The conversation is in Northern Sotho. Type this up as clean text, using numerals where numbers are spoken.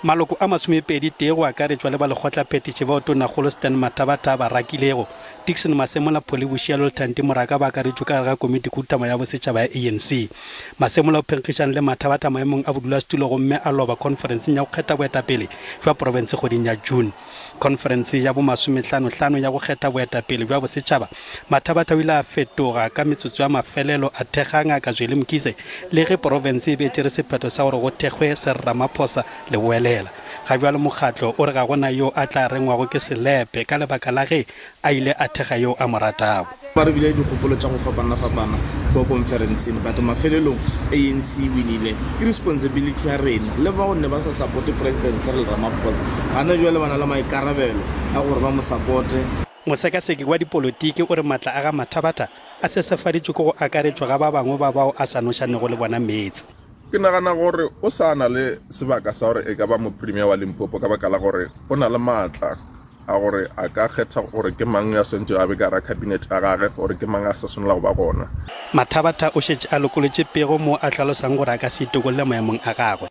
maloko a masomepedi tee go akaretswa le ba lekgotlaphethiši ba otonagolo Stanley Mathabatha ba rakilego Dixon Masemola Polibušielo Lethante Moraka ba akaretswe ka gare ga Komitiphethiši ya bosetšhaba ya ANC. Masemola o phenkgišane le Mathabatha maemong a Modulasetulo gomme a loba khonferenseng ya go kgetha boetapele jwa profense kgweding ya June. Khonferense ya bomasomehlano-hlano ya go kgetha boetapele jwa bosetšhaba, Mathabatha o ile a fetoga ka metsotso ya mafelelo a thekga ngaka Zweli Mkhize le ge profense e be tšere sephetho sa gore go thekgwe Cyril Ramaphosa le boelela. Ga bjalo mokgatlo o re ga gona yo a tla rengwago ke selepe ka lebaka la ge a ile a thekga yo a moratago. Ba re bile dikgopolo tša go fapana bo khonferenseng batho mafelelong ANC winile ke responsibility ya rena le ba gonne ba sa support President Cyril Ramaphosa gana jwale bana le maikarabelo a gore ba mo supporte. Mosekaseki wa dipolotiki o re matla a ga Mathabatha a sesefaditšwe ke go akaretswa ga ba bangwe ba bao a sa nošanego le bona metsi. Ke nagana gore o sa na le sebaka sa gore e ka ba mo premier wa Limpopo ka baka la gore o na le maatla a gore a ka kgetha gore ke mang ya swantse a be ka ra cabinet a gagwe gore ke mang a sa swanela go ba gona. Mathabatha o šetše a lokoletše pego mo a hlalosang gore a ka se itokolle maemong a gagwe.